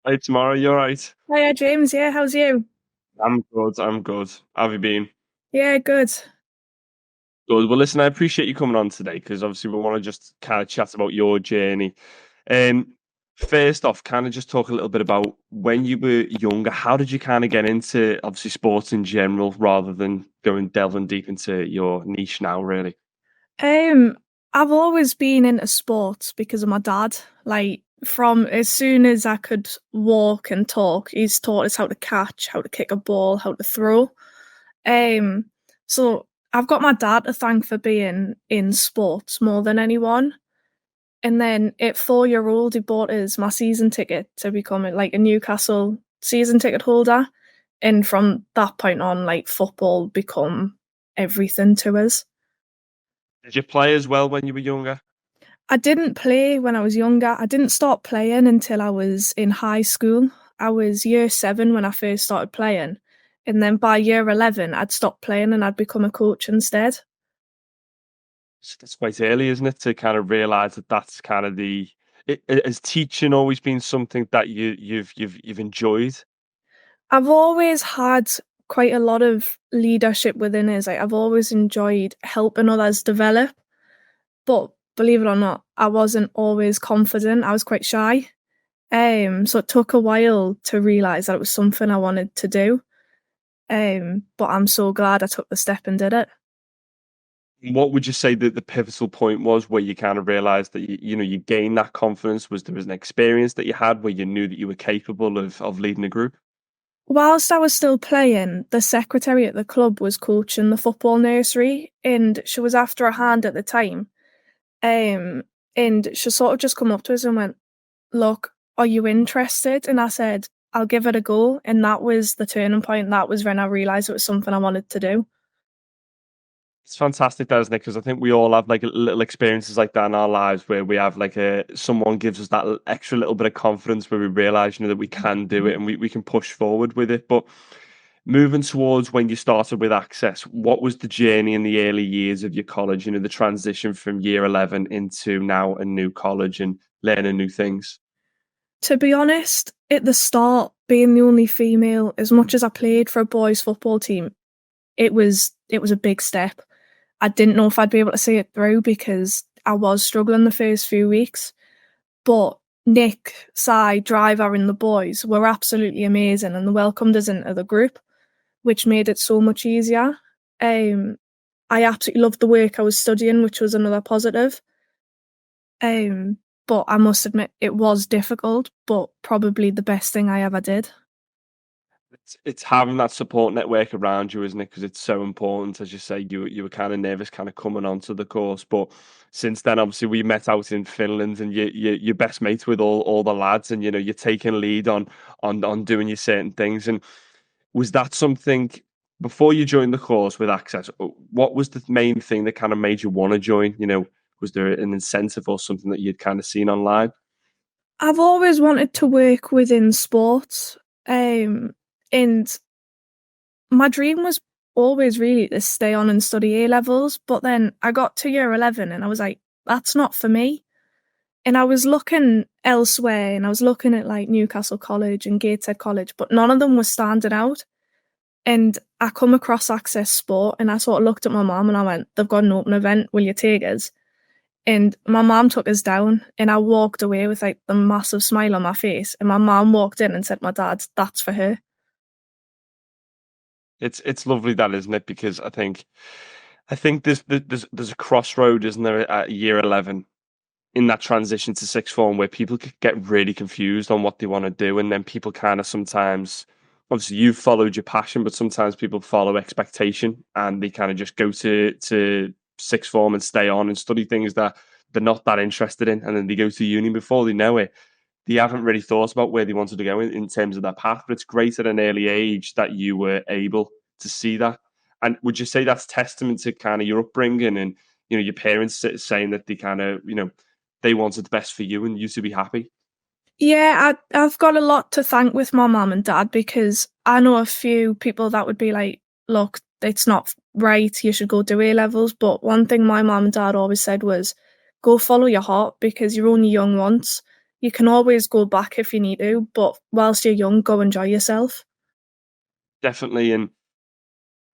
Hey Tamara, you alright? Hiya, James. Yeah, how's you? I'm good, I'm good. How have you been? Yeah, good. Good. Well, listen, I appreciate you coming on today because obviously we want to just kind of chat about your journey. Um, First off, kind of just talk a little bit about when you were younger, how did you kind of get into obviously sports in general rather than delving deep into your niche now, really? Um, I've always been into sports because of my dad. Like from as soon as I could walk and talk, he's taught us how to catch, how to kick a ball, how to throw. Um, so I've got my dad to thank for being in sports more than anyone. And then at 4 year old, he bought us my season ticket to become like a Newcastle season ticket holder. And from that point on, like football become everything to us. Did you play as well when you were younger? I didn't play when I was younger. I didn't start playing until I was in high school. I was year 7 when I first started playing. And then by year 11, I'd stopped playing and I'd become a coach instead. That's quite early, isn't it, to kind of realize that that's kind of has teaching always been something that you've enjoyed? I've always had quite a lot of leadership within us. Like I've always enjoyed helping others develop. But believe it or not, I wasn't always confident. I was quite shy. So it took a while to realise that it was something I wanted to do. But I'm so glad I took the step and did it. What would you say that the pivotal point was where you kind of realized that you gained that confidence? Was there was an experience that you had where you knew that you were capable of leading a group? Whilst I was still playing, the secretary at the club was coaching the football nursery, and she was after a hand at the time. Um, and she sort of just come up to us and went, "Look, are you interested?" And I said, "I'll give it a go." And that was the turning point. That was when I realised it was something I wanted to do. It's fantastic, that, isn't it? Because I think we all have like little experiences like that in our lives where we have like a someone gives us that extra little bit of confidence where we realize, that we can do it and we can push forward with it. But moving towards when you started with Access, what was the journey in the early years of your college? The transition from year 11 into now a new college and learning new things. To be honest, at the start, being the only female, as much as I played for a boys' football team, it was a big step. I didn't know if I'd be able to see it through because I was struggling the first few weeks. But Nick, Si, Driver, and the boys were absolutely amazing and they welcomed us into the group, which made it so much easier. Um, I absolutely loved the work I was studying, which was another positive. Um, but I must admit it was difficult, but probably the best thing I ever did. It's having that support network around you, isn't it? Because it's so important. As you say, you were kind of nervous, kind of coming onto the course, but since then, obviously, we met out in Finland, and you're best mates with all the lads, and you're taking lead on doing your certain things. And was that something before you joined the course with Access? What was the main thing that kind of made you want to join? Was there an incentive or something that you'd kind of seen online? I've always wanted to work within sports, and my dream was always really to stay on and study A levels. But then I got to year 11 and I was like, that's not for me. And I was looking elsewhere and I was looking at like Newcastle College and Gateshead College, but none of them was standing out. And I come across Access Sport and I sort of looked at my mum and I went, they've got an open event, will you take us? And my mum took us down and I walked away with like the massive smile on my face. And my mum walked in and said, my dad, that's for her. It's lovely that, isn't it? Because I think there's a crossroad, isn't there, at year 11 in that transition to sixth form where people could get really confused on what they want to do, and then people kind of sometimes, obviously, you've followed your passion, but sometimes people follow expectation and they kind of just go to sixth form and stay on and study things that they're not that interested in, and then they go to uni before they know it. They haven't really thought about where they wanted to go in terms of their path, but it's great at an early age that you were able to see that. And would you say that's testament to kind of your upbringing and your parents saying that they kind of they wanted the best for you and you to be happy? Yeah, I've got a lot to thank with my mum and dad because I know a few people that would be like, look, it's not right, you should go do A levels. But one thing my mum and dad always said was, go follow your heart because you're only young once. you can always go back if you need to, but whilst you're young, go enjoy yourself. Definitely. And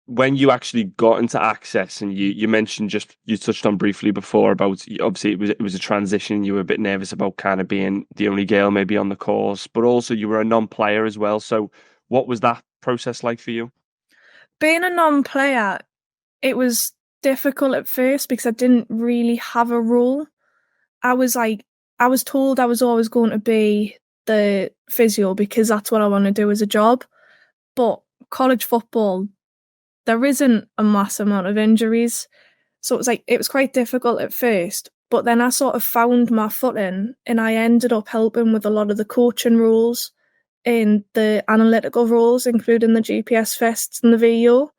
when you actually got into Access, and you mentioned, just you touched on briefly before about, obviously it was a transition. You were a bit nervous about kind of being the only girl maybe on the course, but also you were a non-player as well. So what was that process like for you? Being a non-player, it was difficult at first because I didn't really have a role. I was told I was always going to be the physio because that's what I want to do as a job. But college football, there isn't a mass amount of injuries. So it was quite difficult at first. But then I sort of found my footing and I ended up helping with a lot of the coaching roles and the analytical roles, including the GPS tests and the VO.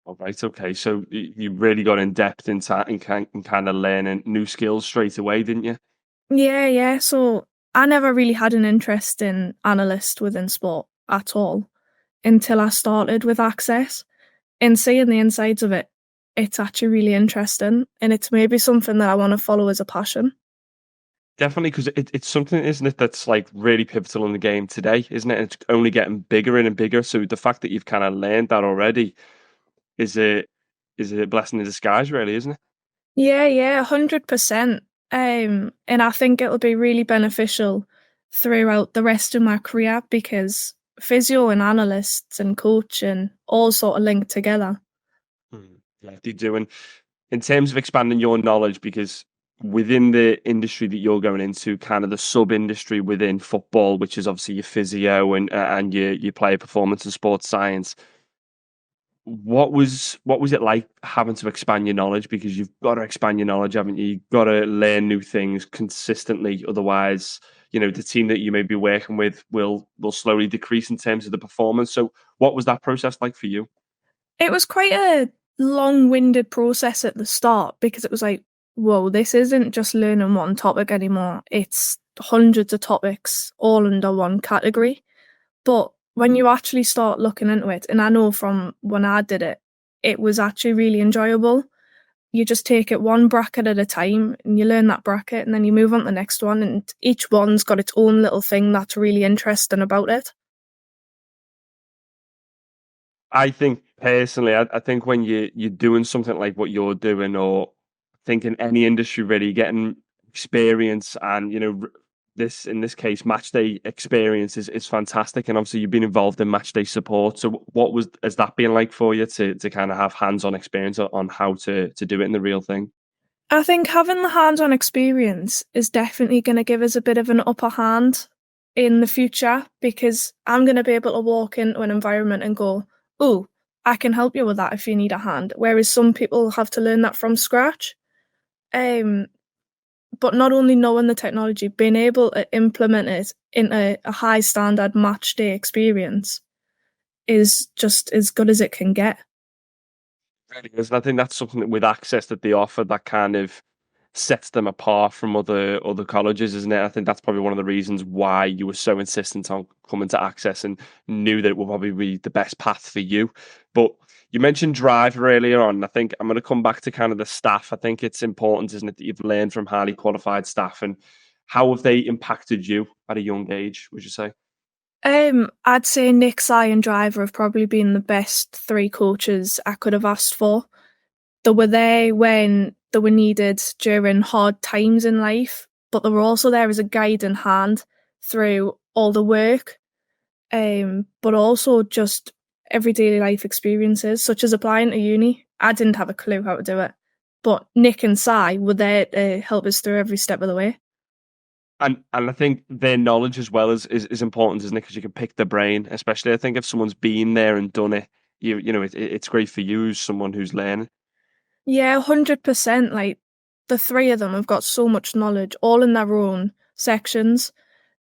All right, okay. So you really got in depth into and kind of learning new skills straight away, didn't you? Yeah, yeah. So I never really had an interest in analyst within sport at all until I started with Access. And seeing the insides of it, it's actually really interesting. And it's maybe something that I want to follow as a passion. Definitely, because it's something, isn't it, that's like really pivotal in the game today, isn't it? It's only getting bigger and bigger. So the fact that you've kind of learned that already is a blessing in disguise, really, isn't it? Yeah, yeah, 100%. And I think it'll be really beneficial throughout the rest of my career because physio and analysts and coaching all sort of link together. Yeah, they do. And in terms of expanding your knowledge, because within the industry that you're going into, kind of the sub industry within football, which is obviously your physio and your player performance and sports science, what was it like having to expand your knowledge? Because you've got to expand your knowledge, haven't you? You've got to learn new things consistently. Otherwise, the team that you may be working with will slowly decrease in terms of the performance. So what was that process like for you? It was quite a long-winded process at the start because it was like, whoa, this isn't just learning one topic anymore. It's hundreds of topics all under one category. But when you actually start looking into it, and I know from when I did it, it was actually really enjoyable. You just take it one bracket at a time and you learn that bracket and then you move on to the next one and each one's got its own little thing that's really interesting about it. I think personally, I think when you're doing something like what you're doing, or I think in any industry really, getting experience and this, in this case, match day experience is fantastic. And obviously you've been involved in match day support. So what has that been like for you to kind of have hands-on experience on how to do it in the real thing? I think having the hands-on experience is definitely going to give us a bit of an upper hand in the future because I'm going to be able to walk into an environment and go, oh, I can help you with that if you need a hand. Whereas some people have to learn that from scratch. Um, but not only knowing the technology, being able to implement it in a high standard match day experience is just as good as it can get. Really is. And I think that's something that with Access that they offer that kind of sets them apart from other colleges, isn't it? I think that's probably one of the reasons why you were so insistent on coming to Access and knew that it would probably be the best path for you. But you mentioned drive earlier on. And I think I'm going to come back to kind of the staff. I think it's important, isn't it, that you've learned from highly qualified staff, and how have they impacted you at a young age, would you say? I'd say Nick, Si, and Driver have probably been the best three coaches I could have asked for. They were there when they were needed during hard times in life, but they were also there as a guiding hand through all the work, but also just everyday life experiences, such as applying to uni. I didn't have a clue how to do it, but Nick and Si were there to help us through every step of the way. And I think their knowledge as well is important, isn't it? Because you can pick the brain, especially I think if someone's been there and done it, it's great for you as someone who's learning. Yeah, 100%. Like, the three of them have got so much knowledge, all in their own sections.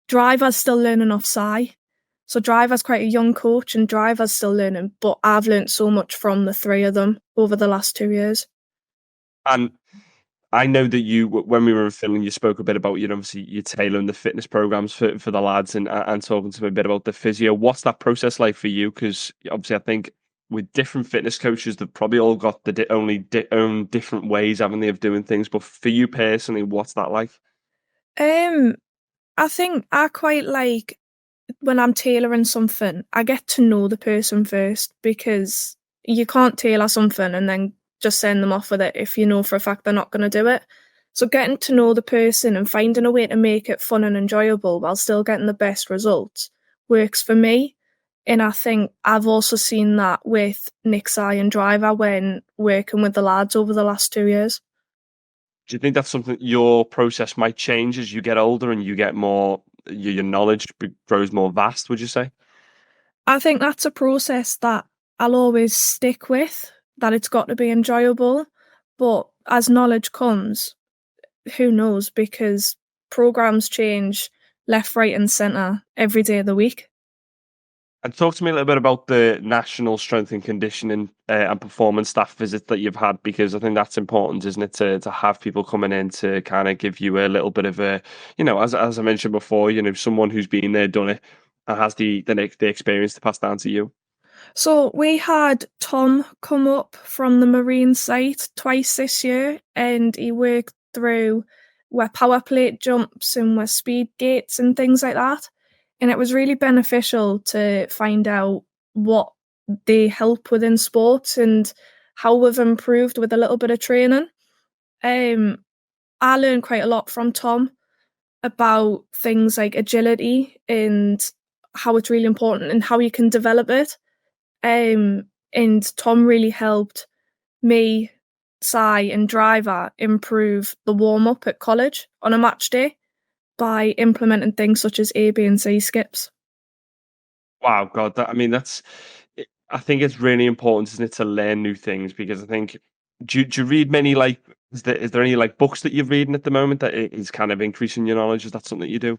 Driver's still learning off Si. So Driver's quite a young coach and Driver's still learning, but I've learnt so much from the three of them over the last 2 years. And I know that when we were in Finland, you spoke a bit about, obviously you're tailoring the fitness programs for the lads, and talking to them a bit about the physio. What's that process like for you? Because obviously I think with different fitness coaches, they've probably all got own different ways, haven't they, of doing things. But for you personally, what's that like? Um, I think I quite like when I'm tailoring something, I get to know the person first because you can't tailor something and then just send them off with it if you know for a fact they're not going to do it. So getting to know the person and finding a way to make it fun and enjoyable while still getting the best results works for me. And I think I've also seen that with Nixai and Driver when working with the lads over the last 2 years. Do you think that's something your process might change as you get older and you get more, your knowledge grows more vast, would you say? I think that's a process that I'll always stick with, that it's got to be enjoyable. But as knowledge comes, who knows? Because programs change left, right, and centre every day of the week. And talk to me a little bit about the national strength and conditioning and performance staff visits that you've had, because I think that's important, isn't it, to have people coming in to kind of give you a little bit of a, as I mentioned before, someone who's been there, done it, and has the experience to pass down to you. So we had Tom come up from the marine site twice this year, and he worked through where power plate jumps and where speed gates and things like that. And it was really beneficial to find out what they help within sports and how we've improved with a little bit of training. Um, I learned quite a lot from Tom about things like agility and how it's really important and how you can develop it. And Tom really helped me, Sai, and Driver improve the warm up at college on a match day by implementing things such as A, B, and C skips. Wow, God, I think it's really important, isn't it, to learn new things, because I think, do you read many, like, is there any like books that you're reading at the moment that is kind of increasing your knowledge? Is that something you do?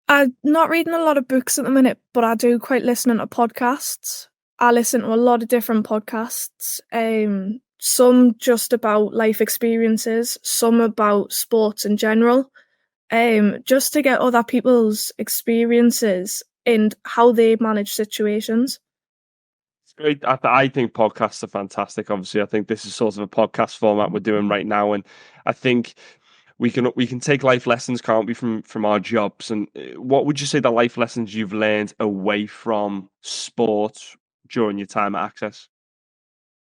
I'm not reading a lot of books at the minute, but I do quite listening to podcasts. I listen to a lot of different podcasts. Some just about life experiences, some about sports in general. Just to get other people's experiences and how they manage situations. It's great. I think podcasts are fantastic. Obviously, I think this is sort of a podcast format we're doing right now, and I think we can take life lessons, can't we, from our jobs? And what would you say the life lessons you've learned away from sport during your time at Access?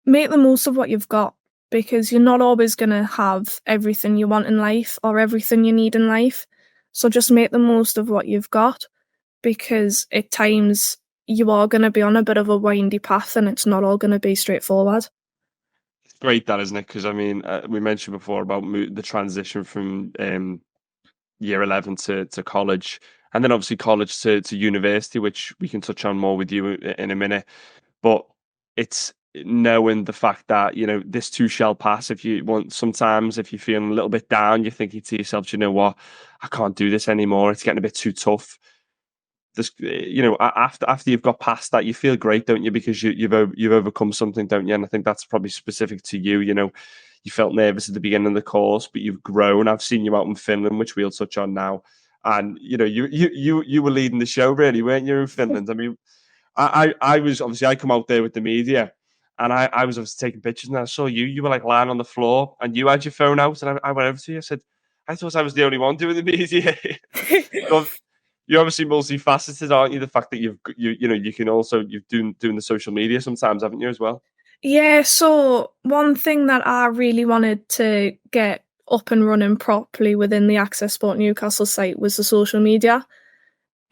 Make the most of what you've got because you're not always going to have everything you want in life or everything you need in life. So just make the most of what you've got because at times you are going to be on a bit of a windy path and it's not all going to be straightforward. It's great, that, isn't it? Because I mean, we mentioned before about the transition from year 11 to college, and then obviously college to university, which we can touch on more with you in a minute. But it's knowing the fact that this too shall pass. If you want, sometimes if you're feeling a little bit down, you're thinking to yourself, you know what, I can't do this anymore. It's getting a bit too tough. This, after you've got past that, you feel great, don't you? Because you've overcome something, don't you? And I think that's probably specific to you. You felt nervous at the beginning of the course, but you've grown. I've seen you out in Finland, which we'll touch on now, and you were leading the show, really, weren't you, in Finland? I mean, I was obviously, I come out there with the media, and I was obviously taking pictures, and I saw you were like lying on the floor, and you had your phone out, and I went over to you. I said, I thought I was the only one doing the media. So you're obviously multifaceted, aren't you? The fact that you can also, you've doing the social media sometimes, haven't you, as well? Yeah, so one thing that I really wanted to get up and running properly within the Access Sport Newcastle site was the social media.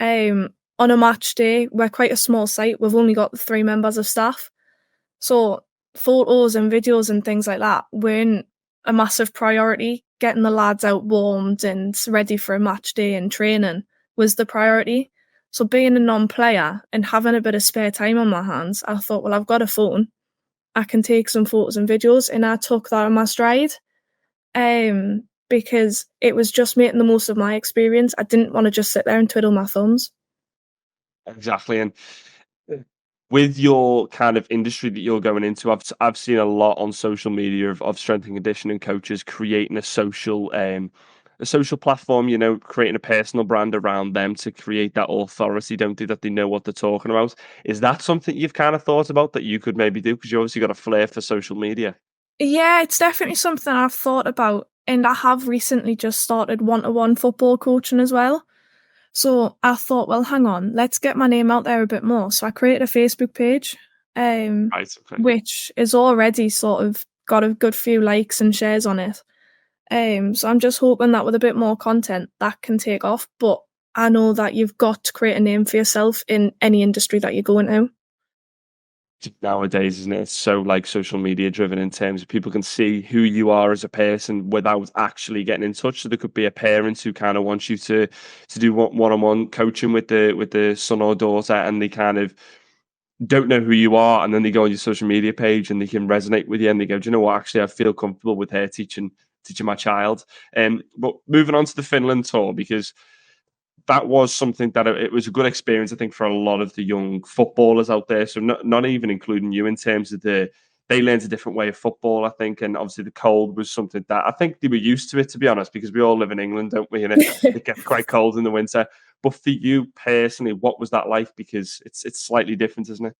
On a match day, we're quite a small site. We've only got 3 members of staff. So photos and videos and things like that weren't a massive priority. Getting the lads out warmed and ready for a match day and training was the priority. So being a non-player and having a bit of spare time on my hands, I thought, well, I've got a phone. I can take some photos and videos, and I took that on my stride. Because it was just making the most of my experience. I didn't want to just sit there and twiddle my thumbs. Exactly. And with your kind of industry that you're going into, I've seen a lot on social media of strength and conditioning coaches creating a social platform, creating a personal brand around them to create that authority, don't they, that they know what they're talking about. Is that something you've kind of thought about that you could maybe do? Because you obviously got a flair for social media. Yeah, it's definitely something I've thought about. And I have recently just started one-to-one football coaching as well. So I thought, well, hang on, let's get my name out there a bit more. So I created a Facebook page, um, Right. Okay. which is already sort of got a good few likes and shares on it. So I'm just hoping that with a bit more content that can take off. But I know that you've got to create a name for yourself in any industry that you go into. Nowadays, isn't it? It's so like social media driven in terms of people can see who you are as a person without actually getting in touch. So there could be a parent who kind of wants you to do one on one coaching with the son or daughter, and they kind of don't know who you are, and then they go on your social media page and they can resonate with you, and they go, "Do you know what? Actually, I feel comfortable with her teaching my child." But moving on to the Finland tour, because that was something that it was a good experience, I think, for a lot of the young footballers out there. So not even including you in terms of they learned a different way of football, I think, and obviously the cold was something that I think they were used to it, to be honest, because we all live in England, don't we? And it gets quite cold in the winter. But for you personally, what was that like? Because it's slightly different, isn't it?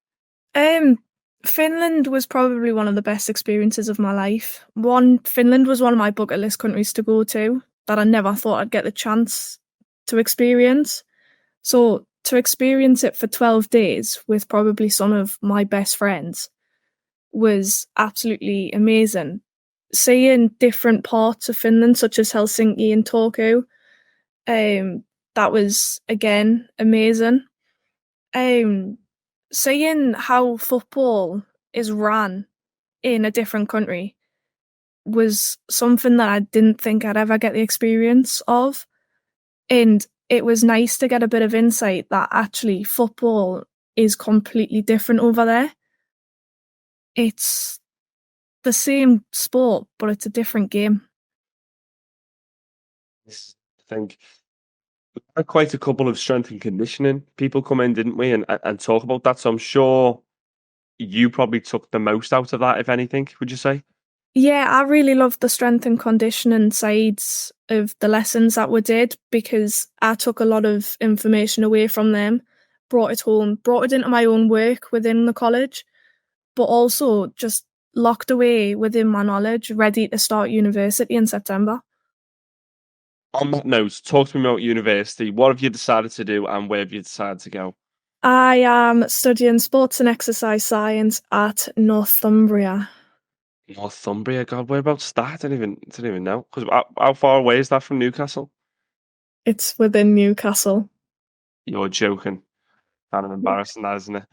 Um, Finland was probably one of the best experiences of my life. Finland was one of my bucket list countries to go to that I never thought I'd get the chance to experience. So to experience it for 12 days with probably some of my best friends was absolutely amazing. Seeing different parts of Finland, such as Helsinki and Turku, that was again amazing. Um, Seeing how football is ran in a different country was something that I didn't think I'd ever get the experience of. And it was nice to get a bit of insight that actually football is completely different over there. It's the same sport, but it's a different game. I think we had quite a couple of strength and conditioning people come in, didn't we, and talk about that. So I'm sure you probably took the most out of that, if anything, would you say? Yeah, I really loved the strength and conditioning sides of the lessons that we did because I took a lot of information away from them, brought it home, brought it into my own work within the college, but also just locked away within my knowledge, ready to start university in September. On that note, talk to me about university. What have you decided to do, and where have you decided to go? I am studying sports and exercise science at Northumbria. Northumbria, God, whereabouts that? I don't even know. Because how far away is that from Newcastle? It's within Newcastle. You're joking. Kind of embarrassing, that, isn't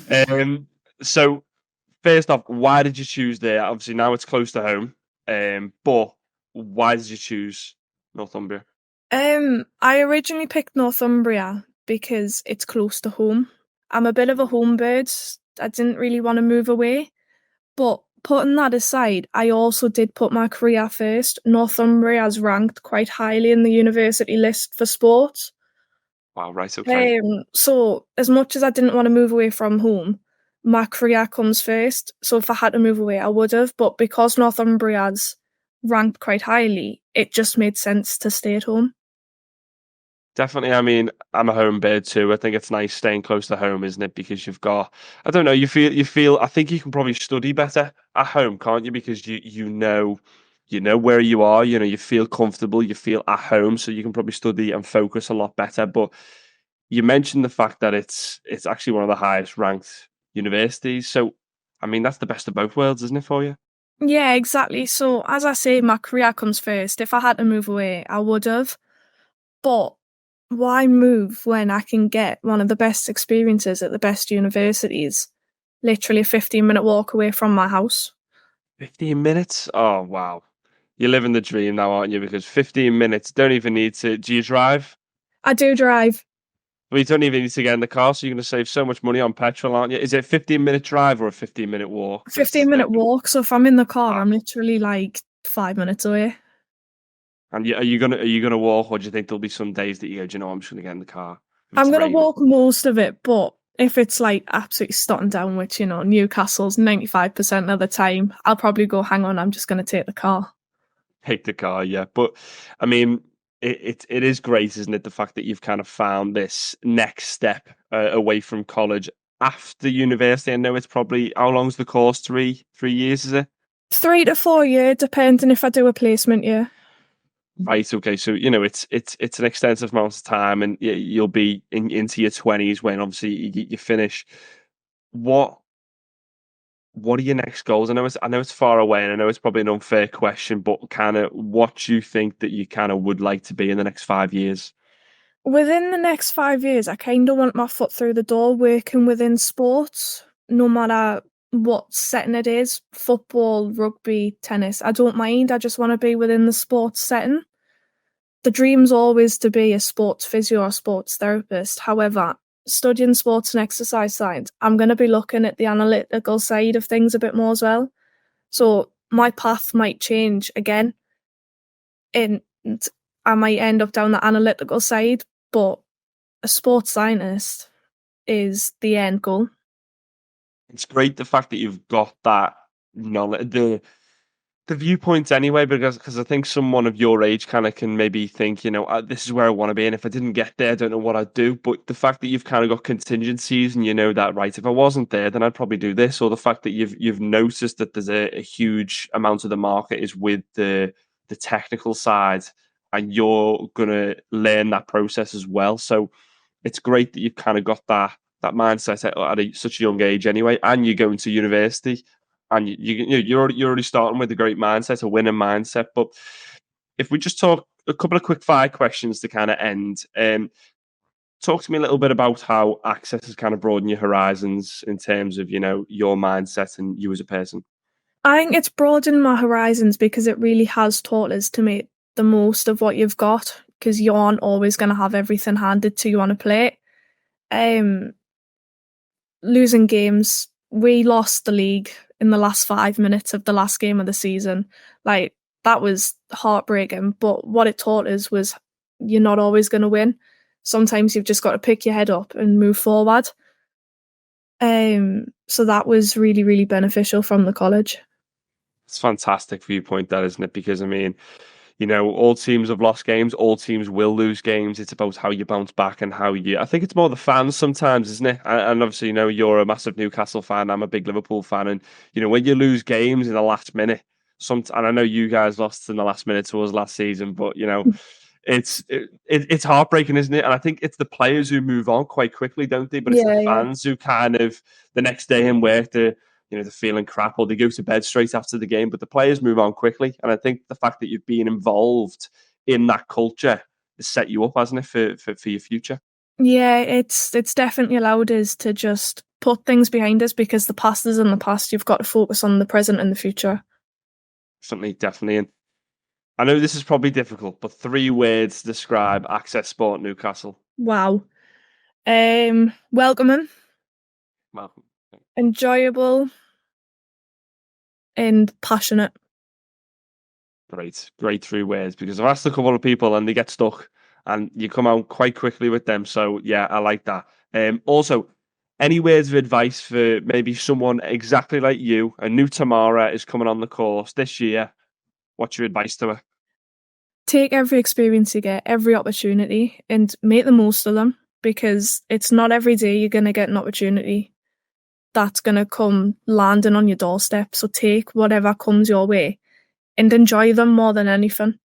it? So first off, why did you choose there? Obviously, now it's close to home. But why did you choose Northumbria? I originally picked Northumbria because it's close to home. I'm a bit of a home bird. I didn't really want to move away. But putting that aside, I also did put my career first. Northumbria is ranked quite highly in the university list for sports. Wow, right, okay. So as much as I didn't want to move away from home, my career comes first. So if I had to move away, I would have. But because Northumbria's ranked quite highly, it just made sense to stay at home. Definitely. I mean, I'm a home bird too. I think it's nice staying close to home, isn't it? Because you've got, I don't know, you feel, I think you can probably study better at home, can't you? Because you know where you are, you feel comfortable, you feel at home, so you can probably study and focus a lot better. But you mentioned the fact that it's actually one of the highest ranked universities. So, I mean, that's the best of both worlds, isn't it, for you? Yeah, exactly. So as I say, my career comes first. If I had to move away, I would have. But why move when I can get one of the best experiences at the best universities, literally a 15-minute walk away from my house? 15 minutes? Oh, wow. You're living the dream now, aren't you? Because 15 minutes, don't even need to. Do you drive? I do drive. Well, you don't even need to get in the car, so you're going to save so much money on petrol, aren't you? Is it a 15-minute drive or a 15-minute walk? That's 15-minute walk. So if I'm in the car, ah. I'm literally like 5 minutes away. And are you gonna walk, or do you think there'll be some days that you go, do you know, I'm just gonna get in the car if I'm it's gonna raining? walk most of it, but if it's like absolutely starting down, which Newcastle's 95% of the time, I'll probably go, hang on, I'm just gonna take the car. Take the car, yeah. But I mean, it is great, isn't it? The fact that you've kind of found this next step away from college after university. I know it's probably how long's the course? Three years, is it? 3 to 4 year, depending if I do a placement year. Right. Okay. So it's an extensive amount of time, and you'll be into your 20s when obviously you finish. What What are your next goals? I know it's far away, and I know it's probably an unfair question, but kind of what do you think that you kind of would like to be in the next 5 years? Within the next 5 years, I kind of want my foot through the door working within sports, no matter what setting it is, football, rugby, tennis. I don't mind. I just want to be within the sports setting. The dream's always to be a sports physio or sports therapist. However, studying sports and exercise science, I'm going to be looking at the analytical side of things a bit more as well. So my path might change again, and I might end up down the analytical side, but a sports scientist is the end goal. It's great the fact that you've got that knowledge, the viewpoints anyway, because I think someone of your age kind of can maybe think, this is where I want to be, and if I didn't get there, I don't know what I'd do. But the fact that you've kind of got contingencies, and you know that, right, if I wasn't there, then I'd probably do this, or the fact that you've noticed that there's a huge amount of the market is with the technical side, and you're gonna learn that process as well. So it's great that you've kind of got that mindset such a young age anyway, and you're going to university, and you're already starting with a great mindset, a winning mindset. But if we just talk a couple of quick fire questions to kind of end, talk to me a little bit about how Access has kind of broadened your horizons in terms of your mindset and you as a person. I think it's broadened my horizons because it really has taught us to make the most of what you've got, because you aren't always going to have everything handed to you on a plate. Um, Losing games, we lost the league in the last 5 minutes of the last game of the season. Like, that was heartbreaking, but what it taught us was you're not always going to win. Sometimes you've just got to pick your head up and move forward. So that was really, really beneficial from the college. It's fantastic viewpoint, that, isn't it? Because I mean, all teams have lost games, all teams will lose games. It's about how you bounce back and how you. I think it's more the fans sometimes, isn't it? And obviously, you're a massive Newcastle fan. I'm a big Liverpool fan, and when you lose games in the last minute, and I know you guys lost in the last minute to us last season, but it's heartbreaking, isn't it? And I think it's the players who move on quite quickly, don't they? But it's the Yeah, yeah. fans who kind of the next day in work, they're feeling crap, or they go to bed straight after the game. But the players move on quickly, and I think the fact that you've been involved in that culture has set you up, hasn't it, for your future? Yeah, it's definitely allowed us to just put things behind us, because the past is in the past. You've got to focus on the present and the future. Definitely. And I know this is probably difficult, but 3 words to describe Access Sport Newcastle. Wow. Welcoming, Well, enjoyable, and passionate. great 3 words, because I've asked a couple of people and they get stuck, and you come out quite quickly with them. So yeah, I like that. Also, any words of advice for maybe someone exactly like you? A new Tamara is coming on the course this year. What's your advice to her? Take every experience you get, every opportunity, and make the most of them, because it's not every day you're going to get an opportunity that's going to come landing on your doorstep. So take whatever comes your way and enjoy them more than anything.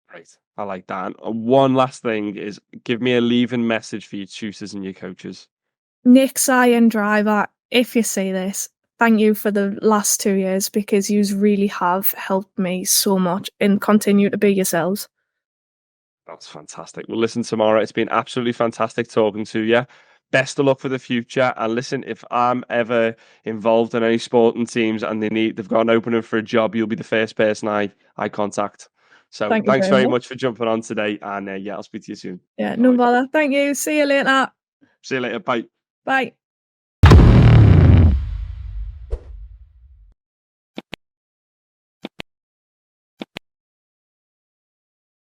Great. I like that. And one last thing is, give me a leaving message for your tutors and your coaches. Nick, Si, and Driver, if you see this, thank you for the last 2 years, because you really have helped me so much, and continue to be yourselves. That's fantastic. Well, listen, Tamara, it's been absolutely fantastic talking to you. Best of luck for the future. And listen, if I'm ever involved in any sporting teams and they've got an opening for a job, you'll be the first person I contact. So Thank you thanks very very much. much for jumping on today. And yeah, I'll speak to you soon. Yeah, All no right. bother. Thank you. See you later. See you later. Bye. Bye.